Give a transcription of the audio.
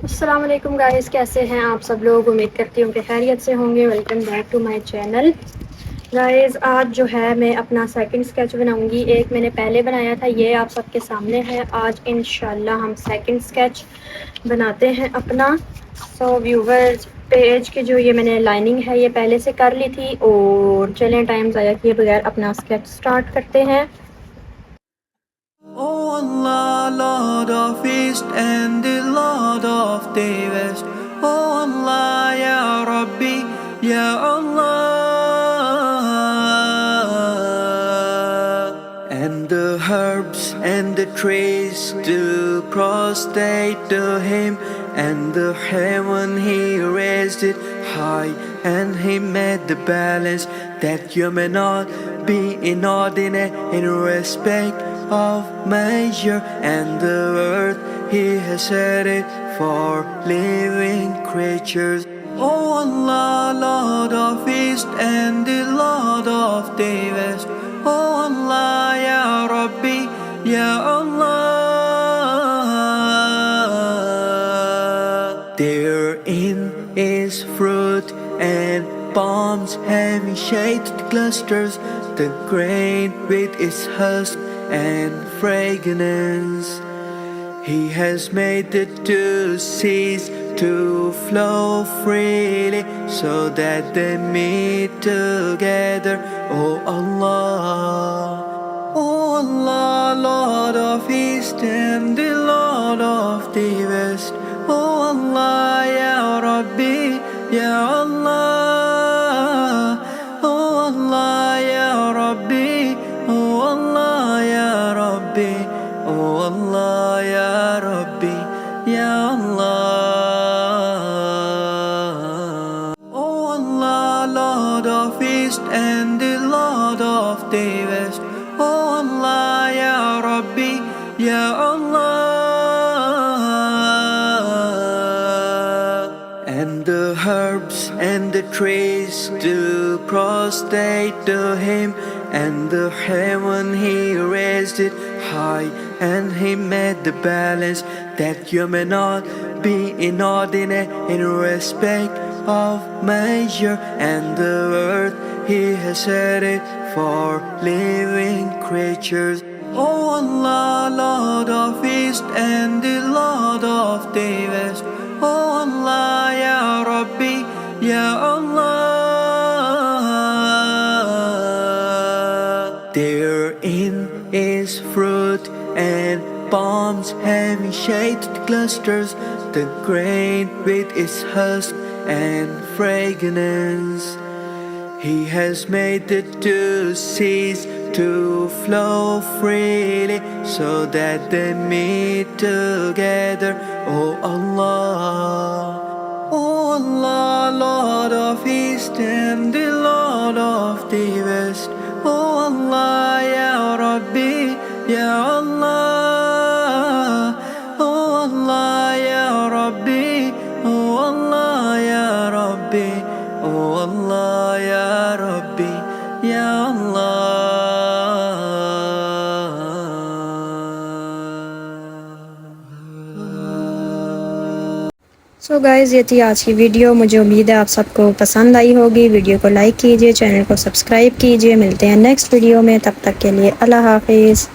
अस्सलाम वालेकुम गाइस, कैसे हैं आप सब लोग। उम्मीद करती हूँ कि खैरियत से होंगे। Welcome back to my channel guys. आज जो है मैं अपना सेकंड स्केच बनाऊंगी। एक मैंने पहले बनाया था, ये आप सबके सामने है। आज इंशाल्लाह हम सेकंड स्केच बनाते हैं अपना। सो व्यूवर्स, पेज की जो ये मैंने लाइनिंग है ये पहले से कर ली थी, और चलें टाइम ज़ाया किए बगैर अपना स्केच स्टार्ट करते हैं। O Allah, Lord of East and the Lord of the West. O Allah, Ya Rabbi, Ya Allah. And the herbs and the trees do prostrate to Him, and the heaven He raised it high, and He made the balance that you may not be inordinate in respect of measure, and the earth He has set it for living creatures. O Allah, Lord of East and the Lord of the West. O Allah, Ya Rabbi, Ya Allah. Therein is fruit and palms having shaded clusters, the grain with its husk and fragrance. He has made the two seas to flow freely, so that they meet together. O Allah, O Allah, Lord of East and the Lord of the West. O Allah, Ya Rabbi, Ya Allah. O Allah, Ya Rabbi, O Allah, Ya Rabbi, O Allah, Ya Rabbi, Ya Allah. O Allah, Lord of East and the Lord of the West. O Allah, Ya Rabbi, Ya Allah. And the herbs and the trees do prostrate to Him, and the heaven He raised it high, and He made the balance that you may not be inordinate in respect of measure, and the earth He has set it for living creatures. O Allah, Lord of East and the Lord of the West. O Allah, Ya Rabbi, Ya Allah. Therein is fruit and palms having shaded clusters, the grain with its husk and fragrance. He has made the two seas to flow freely, so that they meet together. O Allah, O Allah, Lord of East and the Lord of the West. O Allah, Ya Rabbi, Ya Allah. O Allah, Ya Rabbi, O Allah, Ya Rabbi, O Allah, Ya Rabbi, Ya Allah. So guys, ये थी आज की video. मुझे उम्मीद है आप सबको पसंद आई होगी। वीडियो को लाइक कीजिए, चैनल को सब्सक्राइब कीजिए। मिलते हैं नेक्स्ट वीडियो में, तब तक के लिए अल्लाह हाफिज़।